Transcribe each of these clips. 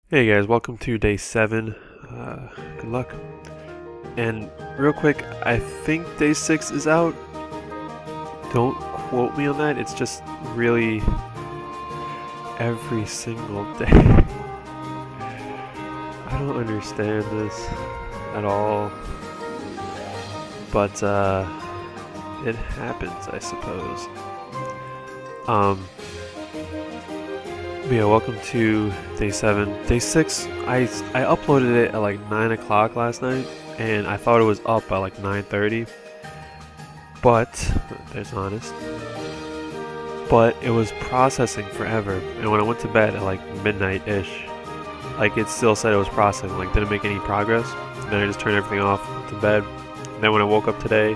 Hey guys, welcome to day 7. Good luck. And real quick, I think day 6 is out. Don't quote me on that, it's just really every single day. I don't understand this at all. But it happens, I suppose. Yeah, welcome to day 7. Day 6, I uploaded it at like 9 o'clock last night, and I thought it was up by like 9:30. But, there's honest. But it was processing forever, and when I went to bed at like midnight-ish, like it still said it was processing, like didn't make any progress. And then I just turned everything off, went to bed. And then when I woke up today,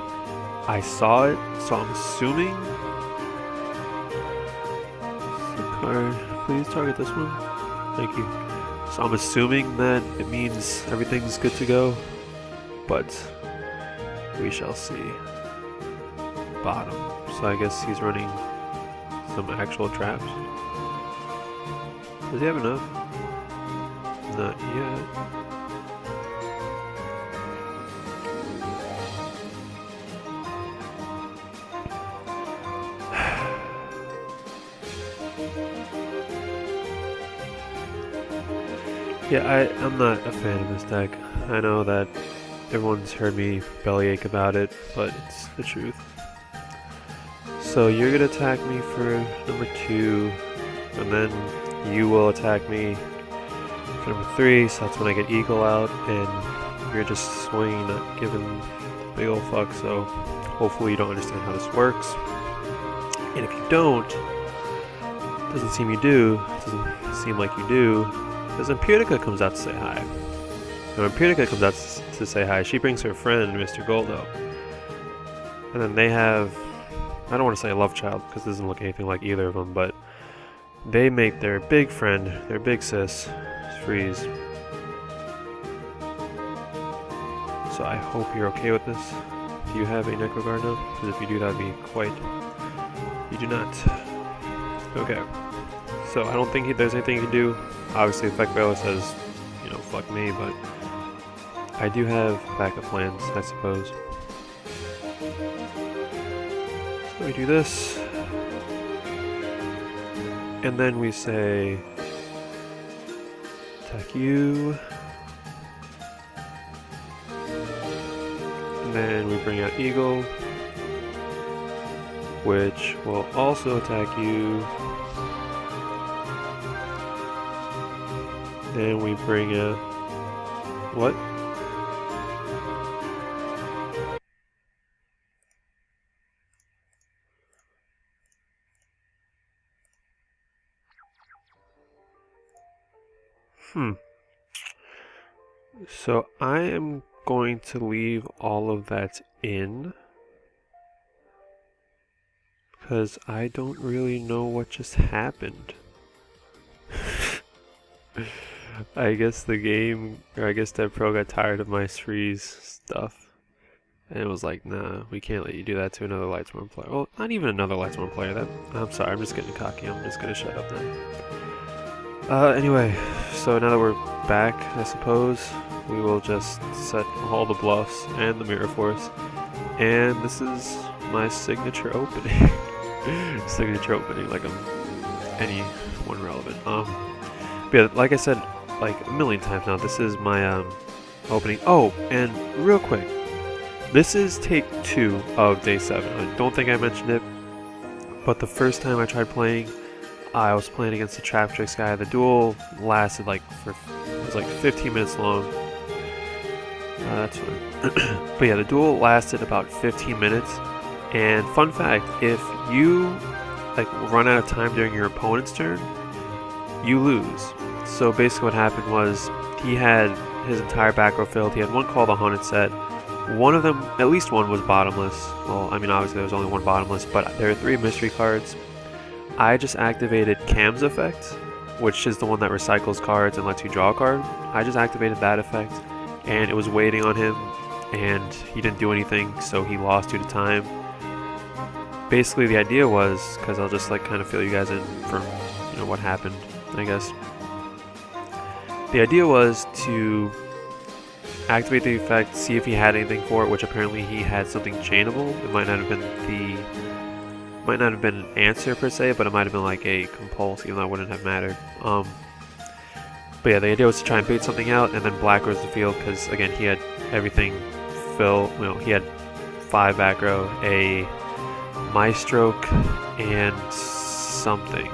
I saw it, so I'm assuming... Please target this one. Thank you. So I'm assuming that it means everything's good to go, but we shall see. Bottom. So I guess he's running some actual traps. Does he have enough? Not yet. Yeah, I'm not a fan of this deck. I know that everyone's heard me bellyache about it, but it's the truth. So you're gonna attack me for number 2, and then you will attack me for number 3, so that's when I get Eagle out, and you're just swinging, not giving a big ol' fuck, so hopefully you don't understand how this works. And if you don't, doesn't seem like you do, because when Primal comes out to say hi. And when Primal comes out to say hi, she brings her friend, Mr. Goldo. And then they have, I don't want to say a love child, because it doesn't look anything like either of them, but they make their big friend, their big sis, freeze. So I hope you're okay with this. Do you have a Necro Guard now? Because if you do, that would be quite... You do not. Okay. So I don't think there's anything you can do. Obviously, Effect Velo says, you know, fuck me, but I do have backup plans, I suppose. So we do this, and then we say, attack you, and then we bring out Eagle, which will also attack you. Then we bring a... What? So I am going to leave all of that in, because I don't really know what just happened. I guess the game, or I guess Dev Pro got tired of my freeze stuff, and it was like, nah, we can't let you do that to another Lightsworn player. Well, not even another Lightsworn player. I'm sorry, I'm just getting cocky. I'm just gonna shut up now. Anyway, so now that we're back, I suppose, we will just set all the bluffs and the Mirror Force, and this is my signature opening. Signature opening, like any one relevant. But yeah, like I said, like a million times now, this is my opening. Oh, and real quick, this is take 2 of day 7. I don't think I mentioned it, but the first time I tried playing, I was playing against the Traptrix guy. The duel lasted like it was like 15 minutes long. That's fine. But yeah, the duel lasted about 15 minutes. And fun fact, if you like run out of time during your opponent's turn, you lose. So basically what happened was he had his entire back row filled. He had one called the Haunted set. One of them, at least one, was bottomless. Well, I mean, obviously there was only one bottomless, but there are 3 mystery cards. I just activated Cam's effect, which is the one that recycles cards and lets you draw a card. I just activated that effect, and it was waiting on him, and he didn't do anything, so he lost due to time. Basically, the idea was, because I'll just like kind of fill you guys in for, you know, what happened, I guess. the idea was to activate the effect, see if he had anything for it, which apparently he had something chainable. It might not have been an answer per se, but it might have been like a compulse, even though it wouldn't have mattered. But yeah, the idea was to try and bait something out, and then black goes to the field, because again, he had everything fill, he had 5 back row, a Maestroke, and something.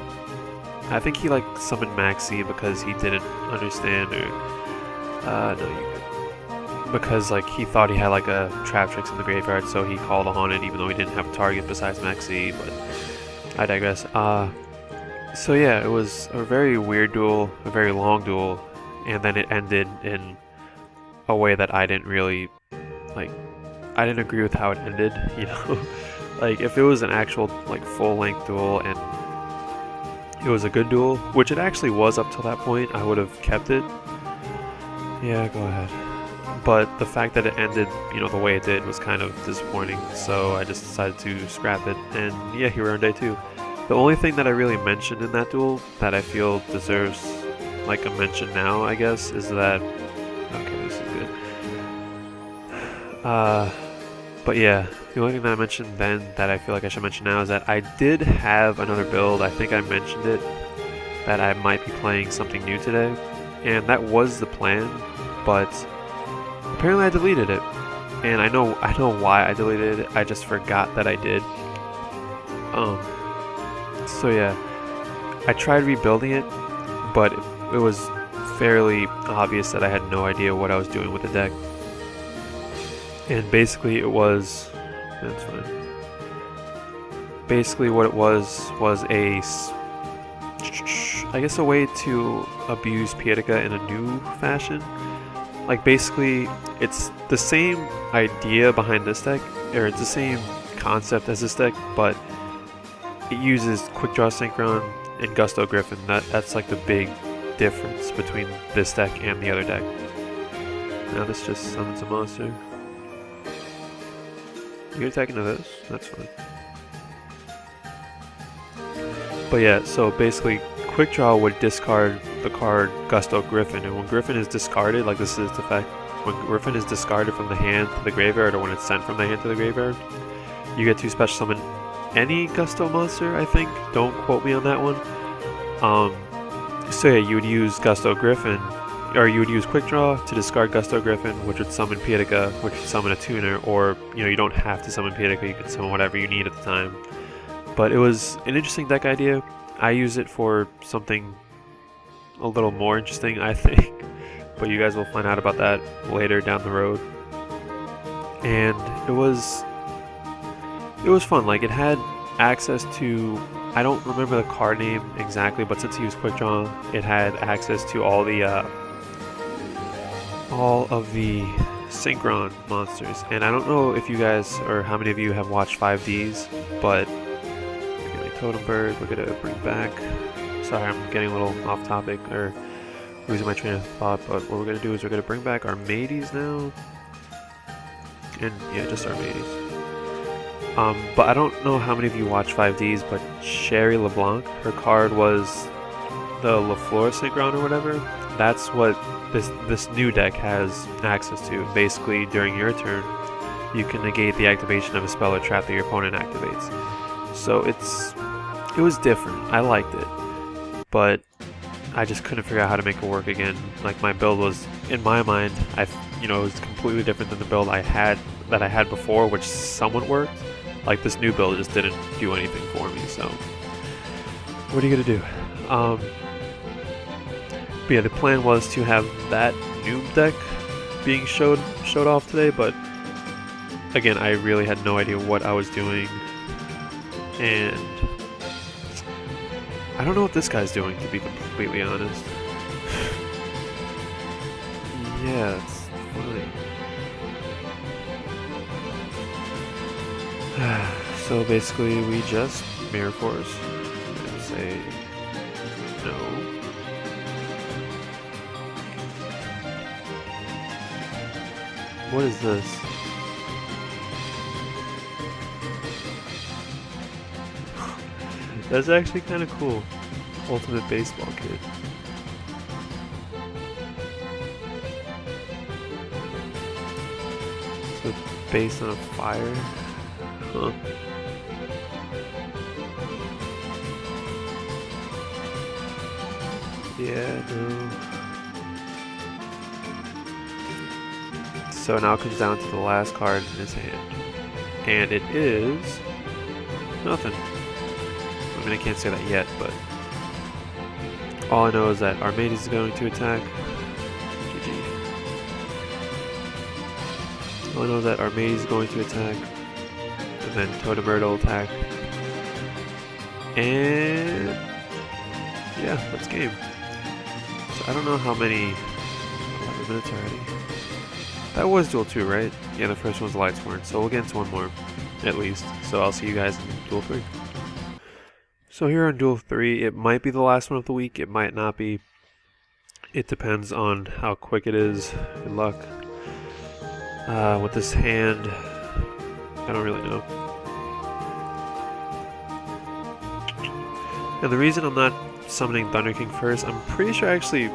I think he like summoned Maxi because he didn't understand, or no, you could, because like he thought he had like a Trap Tricks in the graveyard, so he called a Haunted even though he didn't have a target besides Maxi. But I digress. So yeah, it was a very weird duel, a very long duel, and then it ended in a way that I didn't really like. I didn't agree with how it ended, you know. Like if it was an actual like full-length duel and it was a good duel, which it actually was up till that point, I would have kept it. Yeah, go ahead. But the fact that it ended, you know, the way it did was kind of disappointing, so I just decided to scrap it, and yeah, here we're on day 2. The only thing that I really mentioned in that duel that I feel deserves like a mention now, I guess, is that... Okay, this is good. But yeah, the only thing that I mentioned then that I feel like I should mention now is that I did have another build, I think I mentioned it, that I might be playing something new today, and that was the plan, but apparently I deleted it. And I know why I deleted it, I just forgot that I did. So yeah, I tried rebuilding it, but it was fairly obvious that I had no idea what I was doing with the deck. And basically it was... That's fine. Basically what it was a... I guess a way to abuse Pietica in a new fashion. Like basically, it's the same idea behind this deck, or it's the same concept as this deck, but it uses Quick Draw Synchron and Gusto Griffin. That's like the big difference between this deck and the other deck. Now this just summons a monster. You're attacking to this? That's fine. But yeah, so basically Quick Draw would discard the card Gusto Griffin, and when Griffin is discarded, like this is the fact, when Griffin is discarded from the hand to the graveyard, or when it's sent from the hand to the graveyard, you get to special summon any Gusto monster, I think. Don't quote me on that one. So yeah, you would use Gusto Griffin, or you would use Quick Draw to discard Gusto Griffin, which would summon Pietica, which would summon a tuner, or you know, you don't have to summon Pietica, you can summon whatever you need at the time. But it was an interesting deck idea. I use it for something a little more interesting, I think, but you guys will find out about that later down the road. And it was fun. Like, it had access to, I don't remember the card name exactly, but since you use Quick Draw, it had access to all of the Synchron monsters. And I don't know if you guys, or how many of you have watched 5Ds, but Totem Bird, we're gonna bring back. Sorry, I'm getting a little off topic or losing my train of thought, but what we're gonna do is we're gonna bring back our Mateys now. And yeah, just our Mateys. But I don't know how many of you watch 5Ds, but Sherry LeBlanc, her card was the LaFleur Synchron or whatever. That's what this new deck has access to. Basically, during your turn, you can negate the activation of a spell or trap that your opponent activates. So it was different. I liked it, but I just couldn't figure out how to make it work again. Like, my build was, in my mind, it was completely different than the build I had before, which somewhat worked. Like, this new build just didn't do anything for me. So what are you gonna do? But yeah, the plan was to have that new deck being showed off today, but again, I really had no idea what I was doing. And I don't know what this guy's doing, to be completely honest. Yeah, it's funny. So basically, we just Mirror Force and say no. What is this? That's actually kind of cool. Ultimate Baseball Kid. with based on a fire? Huh. Yeah, no. So now it comes down to the last card in his hand. And it is nothing. I mean, I can't say that yet, but all I know is that Armades is going to attack. GG. All I know is that Armades is going to attack. And then Totemurd will attack. And yeah, that's game. So I don't know how many. 11 minutes already. That was Duel 2, right? Yeah, the first one's Lightsworn, so we'll get into one more, at least. So I'll see you guys in Duel 3. So here on Duel 3, it might be the last one of the week, it might not be. It depends on how quick it is. Good luck. With this hand, I don't really know. And the reason I'm not summoning Thunder King first, I'm pretty sure I actually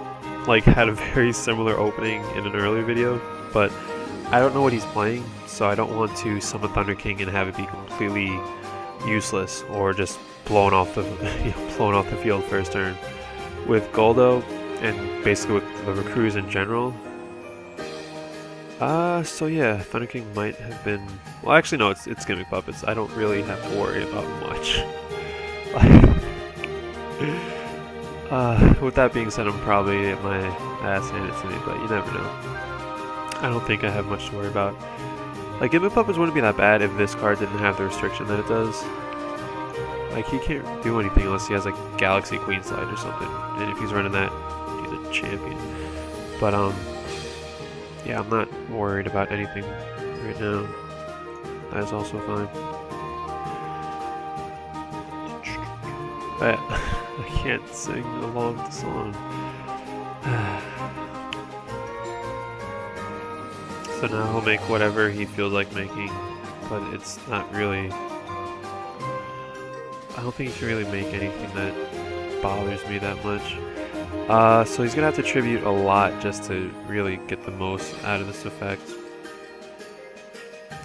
had a very similar opening in an earlier video, but I don't know what he's playing, so I don't want to summon Thunder King and have it be completely useless or just blown off the blown off the field first turn. With Goldo and basically with the recruits in general. So yeah, Thunder King might have been. Well, actually no, it's Gimmick Puppets. I don't really have to worry about much. With that being said, I'm probably at my ass handed to me, but you never know. I don't think I have much to worry about. Gimmick Puppets wouldn't be that bad if this card didn't have the restriction that it does. He can't do anything unless he has Galaxy Queen Slide or something. And if he's running that, he's a champion. But yeah, I'm not worried about anything right now. That is also fine. I can't sing along with the song. So now he'll make whatever he feels like making, but it's not really. I don't think he can really make anything that bothers me that much. So he's gonna have to tribute a lot just to really get the most out of this effect.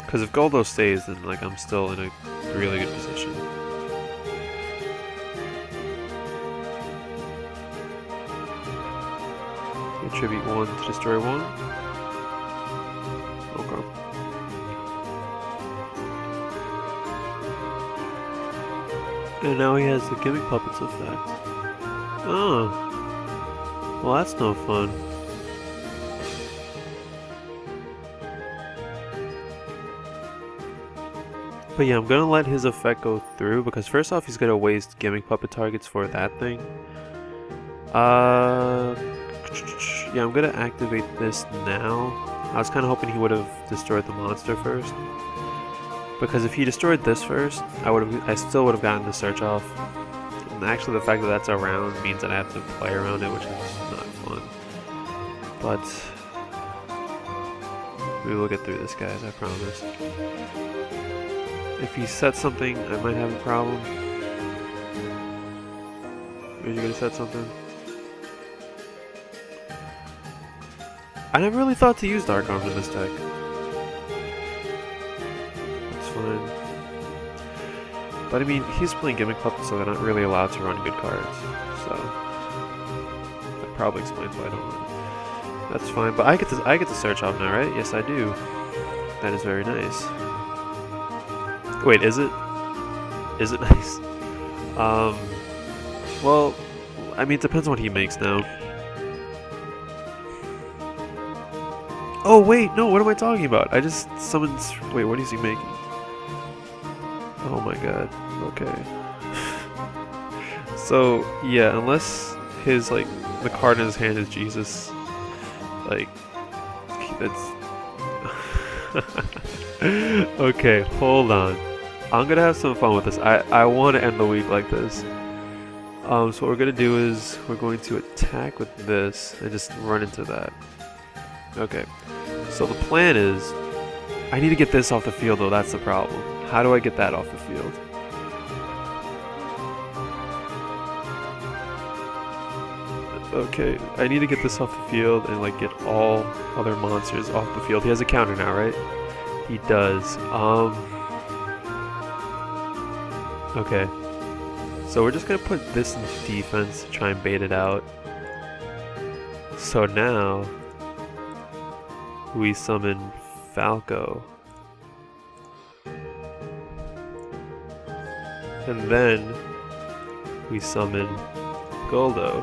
Because if Goldo stays, then I'm still in a really good position. Tribute 1 to destroy 1. Okay. And now he has the Gimmick Puppets effect. Oh. Well, that's no fun. But yeah, I'm gonna let his effect go through because first off, he's gonna waste Gimmick Puppet targets for that thing. Yeah, I'm gonna activate this now. I was kind of hoping he would have destroyed the monster first, because if he destroyed this first, I still would have gotten the search off. And actually, the fact that that's around means that I have to play around it, which is not fun. But we will get through this, guys. I promise. If he sets something, I might have a problem. Are you gonna set something? I never really thought to use Dark Arms in this deck. That's fine. But I mean, he's playing Gimmick Puppets, so they're not really allowed to run good cards. So that probably explains why I don't run it. That's fine. But I get to search off now, right? Yes, I do. That is very nice. Wait, is it? Is it nice? Well, I mean, it depends on what he makes now. Oh wait, no, what am I talking about? I just summoned... Wait, what is he making? Oh my god, okay. So, yeah, unless his, the card in his hand is Jesus, that's... Okay, hold on. I'm gonna have some fun with this. I want to end the week like this. So what we're gonna do is, we're going to attack with this, and just run into that. Okay. So the plan is, I need to get this off the field though, that's the problem. How do I get that off the field? Okay, I need to get this off the field and get all other monsters off the field. He has a counter now, right? He does. Okay. So we're just gonna put this in defense to try and bait it out. So now we summon Falco. And then we summon Goldo.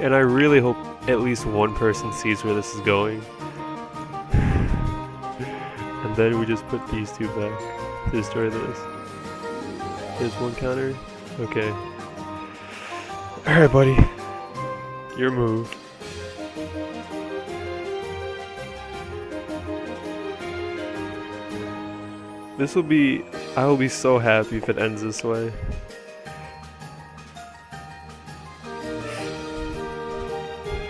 And I really hope at least one person sees where this is going. And then we just put these two back to destroy this. There's one counter. Okay. Alright, buddy. Your move. This will be... I will be so happy if it ends this way.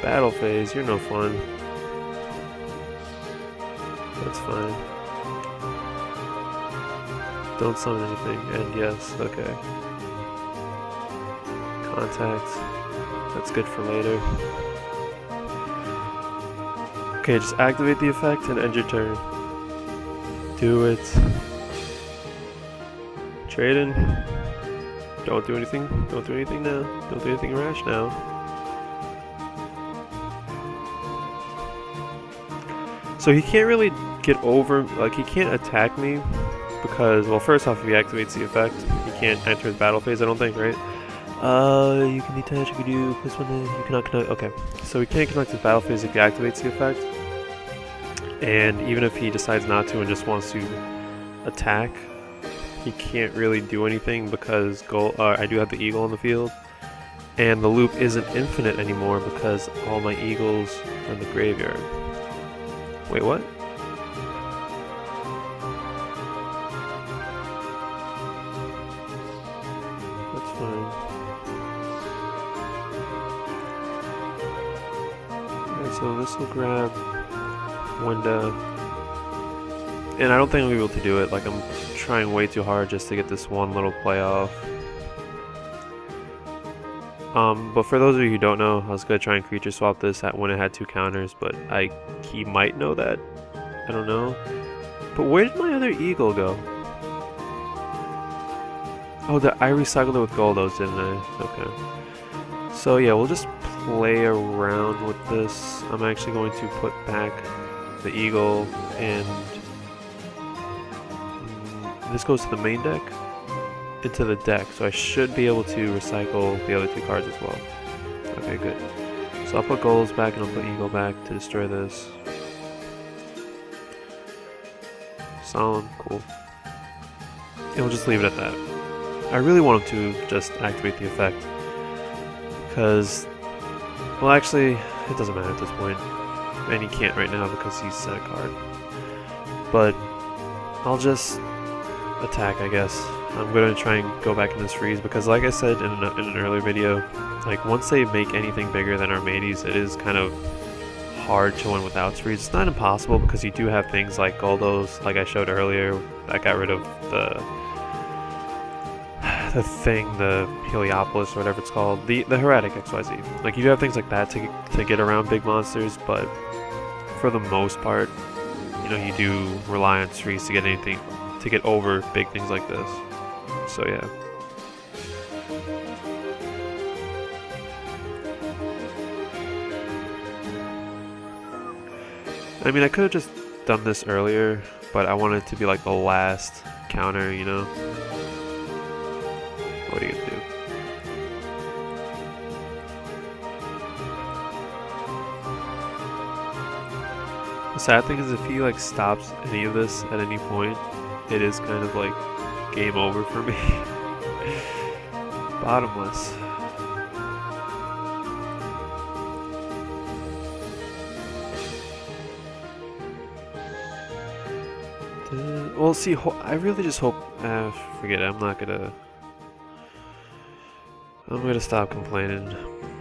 Battle phase, you're no fun. That's fine. Don't summon anything, and yes, okay. Contact. That's good for later. Okay, just activate the effect and end your turn. Do it. Trade in. Don't do anything. Don't do anything now. Don't do anything rash now. So he can't really get over, like he can't attack me because, well, first off, if he activates the effect, he can't enter the battle phase, I don't think, right? You can detach, you can do this one, you cannot connect, okay. So he can't connect to the battle phase if he activates the effect. And even if he decides not to and just wants to attack, he can't really do anything because I do have the eagle on the field. And the loop isn't infinite anymore because all my eagles are in the graveyard. Wait, what? That's fine. Alright, so this will grab Winda. And I don't think I'll be able to do it. Like, I'm trying way too hard just to get this one little play off. But for those of you who don't know, I was gonna try and creature swap this when it had 2 counters, but he might know that. I don't know. But where did my other eagle go? Oh, I recycled it with Goldos, didn't I? Okay. So yeah, we'll just play around with this. I'm actually going to put back the eagle, and this goes to the main deck. Into the deck, so I should be able to recycle the other 2 cards as well. Okay, good. So I'll put Golds back and I'll put Eagle back to destroy this. Solemn, cool. And we'll just leave it at that. I really want him to just activate the effect. Because, well, actually, it doesn't matter at this point. And he can't right now because he's set a card. But I'll just attack, I guess. I'm going to try and go back in this freeze because, like I said in an earlier video, like once they make anything bigger than Armades, it is kind of hard to win without freeze. It's not impossible because you do have things like Goldos, like I showed earlier, that got rid of the Heliopolis or whatever it's called, the Heretic XYZ. Like you do have things like that to get around big monsters, but for the most part, you know, you do rely on freeze to get over big things like this. So yeah. I mean, I could have just done this earlier, but I wanted it to be like the last counter, you know? What are you gonna do? The sad thing is if he like stops any of this at any point, it is kind of like game over for me. Bottomless. Well, see, I really just hope. Forget it. I'm gonna stop complaining.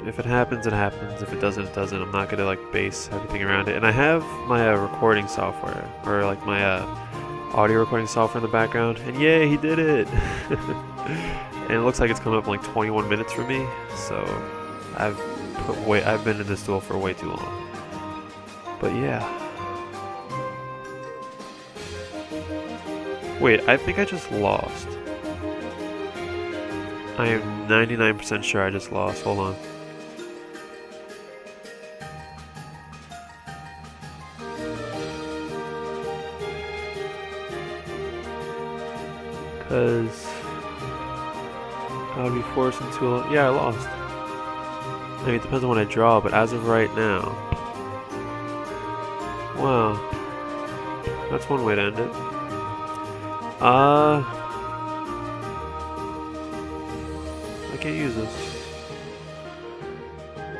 If it happens, it happens. If it doesn't, it doesn't. I'm not gonna like base everything around it. And I have my recording software, or like my audio recording software in the background, and yay, he did it! And it looks like it's coming up in like 21 minutes for me, so I've been in this duel for way too long. But yeah. Wait, I think I just lost. I am 99% sure I just lost. Hold on. Because I would be forced into a... Yeah, I lost. I mean, it depends on what I draw, but as of right now... Wow. That's one way to end it. I can't use this.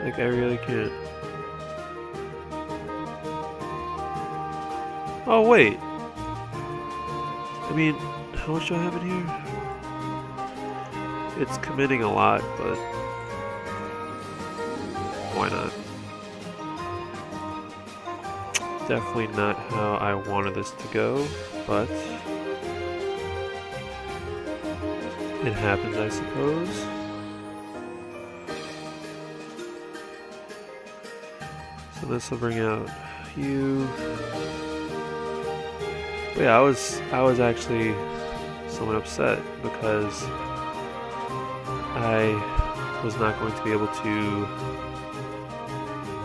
Like, I really can't. Oh, wait. I mean, how much do I have in here? It's committing a lot, but why not? Definitely not how I wanted this to go, but it happens, I suppose. So this will bring out you. But yeah, I was actually somewhat upset because I was not going to be able to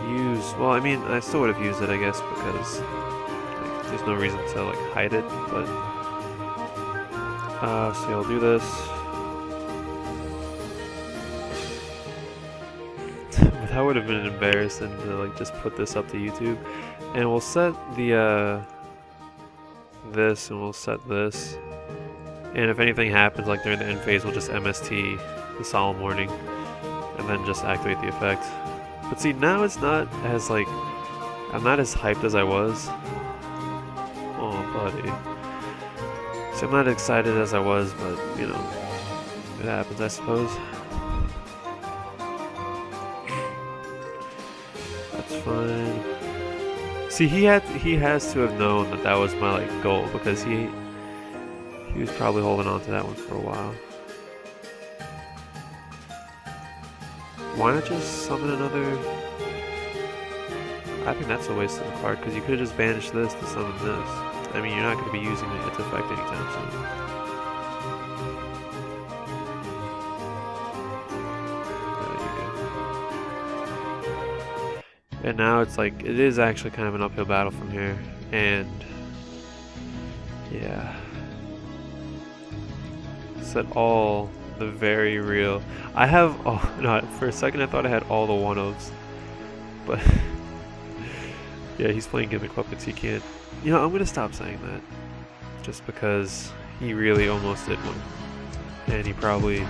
use, well, I mean, I still would have used it, I guess, because like, there's no reason to like hide it, but so I'll do this. But that would have been embarrassing to like just put this up to YouTube. And we'll set the this, and we'll set this, and if anything happens like during the end phase, we'll just MST the Solemn Warning and then just activate the effect. But see, now it's not as like, I'm not as hyped as I was. Oh buddy. So I'm not excited as I was, but you know, it happens, I suppose. That's fine. See, he has to have known that that was my like goal, because he was probably holding on to that one for a while. Why not just summon another? I think that's a waste of a card, because you could have just banished this to summon this. I mean, you're not going to be using its effect anytime soon. And now it's like, it is actually kind of an uphill battle from here, and yeah. Set all the very real. I have, oh no, for a second I thought I had all the one-ofs, but yeah, he's playing Gimmick Puppets, he can't. You know, I'm gonna stop saying that, just because he really almost did one, and he probably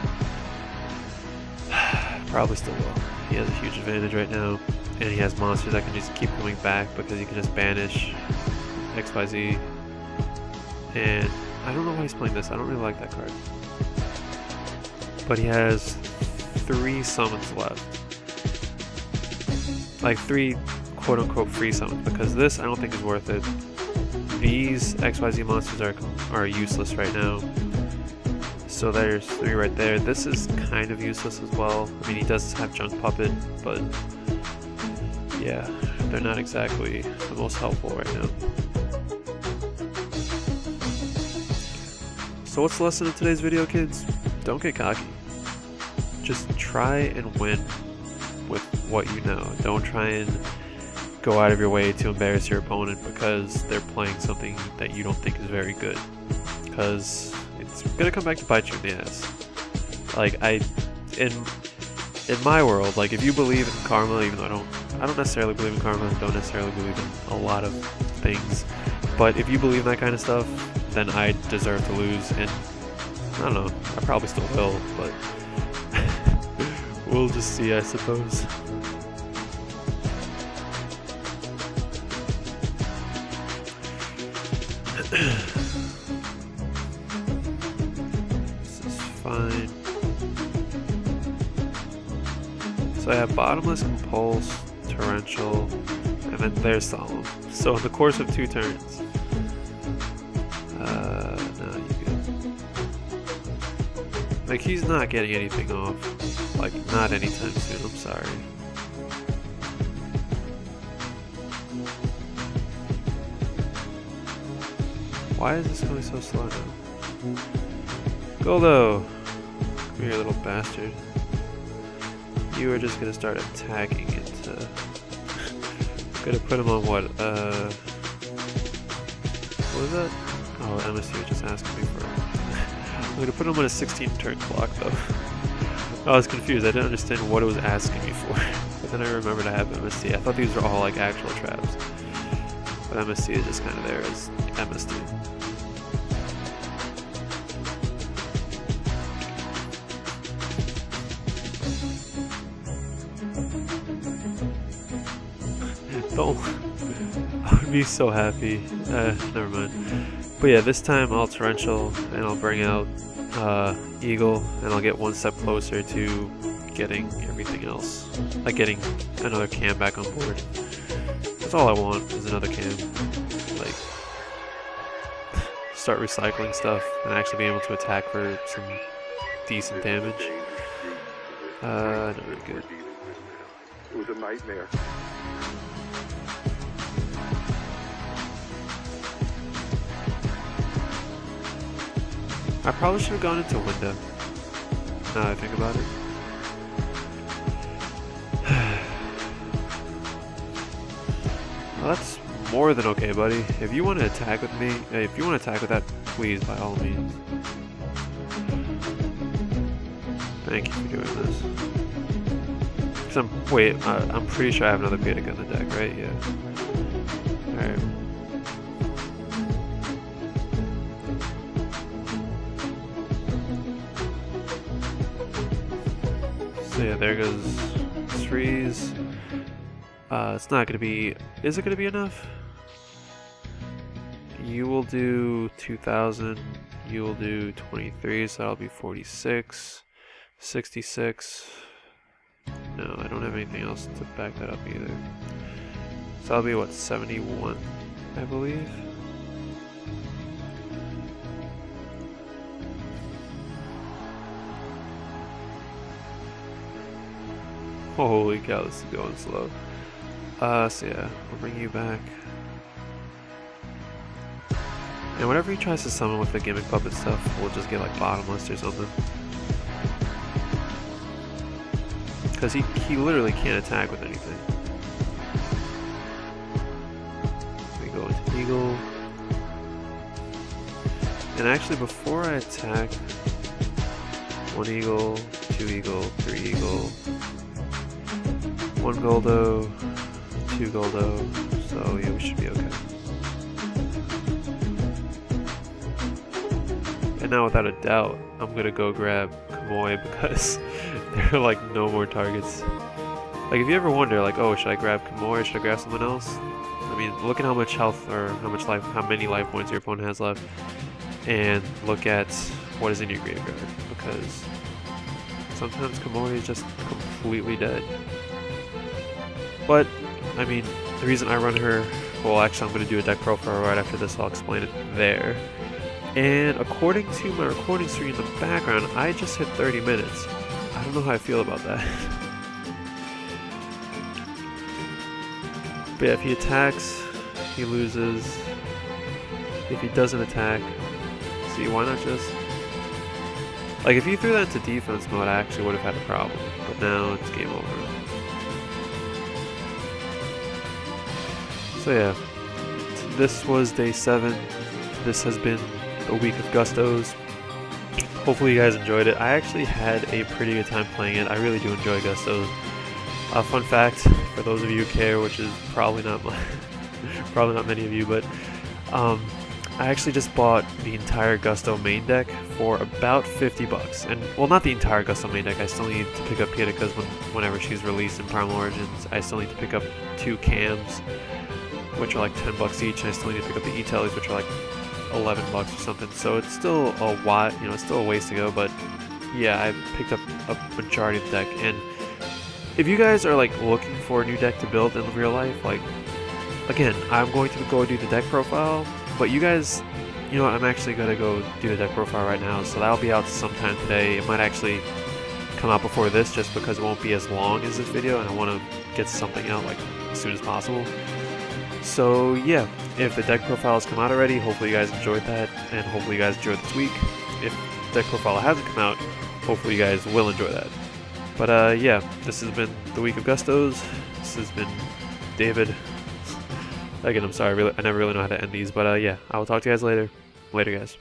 still will. He has a huge advantage right now. And he has monsters that can just keep coming back because he can just banish XYZ. And I don't know why he's playing this. I don't really like that card. But he has 3 summons left. Like 3 quote-unquote free summons, because this I don't think is worth it. These XYZ monsters are useless right now. So there's 3 right there. This is kind of useless as well. I mean, he does have Junk Puppet, but yeah, they're not exactly the most helpful right now. So what's the lesson of today's video, kids? Don't get cocky. Just try and win with what you know. Don't try and go out of your way to embarrass your opponent because they're playing something that you don't think is very good. Because it's gonna come back to bite you in the ass. Like, in my world, like, if you believe in karma, even though I don't necessarily believe in karma, don't necessarily believe in a lot of things, but if you believe in that kind of stuff, then I deserve to lose, and I don't know, I probably still will, but we'll just see, I suppose. This is fine. So I have Bottomless, Compulse, Torrential, and then there's Solemn. So in the course of 2 turns. No, you good. Like, he's not getting anything off. Like, not anytime soon, I'm sorry. Why is this going so slow now? Goldo! Come here, little bastard. You are just gonna start attacking it. Gonna put him on what? What was that? Oh, MSC was just asking me for it. I'm gonna put him on a 16 turn clock though. I was confused, I didn't understand what it was asking me for. But then I remembered I have MSC. I thought these were all like actual traps. But MSC is just kind of there as MSD. Oh, I would be so happy. Never mind. But yeah, this time I'll torrential and I'll bring out Eagle and I'll get one step closer to getting everything else. Like getting another cam back on board. That's all I want is another cam. Like, start recycling stuff and actually be able to attack for some decent damage. Not really good. It was a nightmare. I probably should have gone into window. Now that I think about it. Well, that's more than okay, buddy. If you want to attack with me, if you want to attack with that, please, by all means. Thank you for doing this. Cause I'm pretty sure I have another P.A.T.K. on the deck, right? Yeah. Alright. So yeah, there goes Srees. It's not gonna be. Is it gonna be enough? You will do 2,000. You will do 23, so that'll be 46, 66. No, I don't have anything else to back that up either. So that'll be what, 71, I believe. Holy cow, this is going slow. So yeah, we'll bring you back. And whenever he tries to summon with the Gimmick Puppet stuff, we'll just get like bottomless or something. Because he literally can't attack with anything. We go into Eagle. And actually before I attack, 1 Eagle, 2 Eagle, 3 Eagle, 1 Goldo, 2 Goldo, so yeah, we should be okay. And now without a doubt, I'm gonna go grab Kamui because there are like no more targets. Like if you ever wonder like, oh, should I grab Kamui or should I grab someone else? I mean, look at how much health or how many life points your opponent has left, and look at what is in your graveyard, because sometimes Kamui is just completely dead. But, I mean, the reason I run her, well actually I'm going to do a deck profile right after this, I'll explain it there. And according to my recording screen in the background, I just hit 30 minutes. I don't know how I feel about that. But yeah, if he attacks, he loses. If he doesn't attack, see, why not just... Like, if he threw that into defense mode, I actually would have had a problem. But now it's game over. So yeah, this was day 7. This has been a week of Gustos. Hopefully you guys enjoyed it. I actually had a pretty good time playing it. I really do enjoy Gustos. Fun fact, for those of you who care, which is probably not many of you, but I actually just bought the entire Gusto main deck for about 50 bucks. And, well, not the entire Gusto main deck. I still need to pick up P.A.T.K. because whenever she's released in Primal Origins, I still need to pick up 2 cams, which are like 10 bucks each, and I still need to pick up the E-Tellies, which are like 11 bucks or something. So it's still a lot, you know, it's still a ways to go, but yeah, I picked up a majority of the deck. And if you guys are like looking for a new deck to build in real life, like, again, I'm going to go do the deck profile, but you guys, you know what, I'm actually going to go do the deck profile right now, so that'll be out sometime today. It might actually come out before this, just because it won't be as long as this video, and I want to get something out like as soon as possible. So yeah, if the deck profiles come out already, hopefully you guys enjoyed that, and hopefully you guys enjoyed this week. If the deck profile hasn't come out, hopefully you guys will enjoy that. But yeah, this has been the week of Gustos. This has been David. Again, I'm sorry, I never really know how to end these, but yeah, I will talk to you guys later. Later, guys.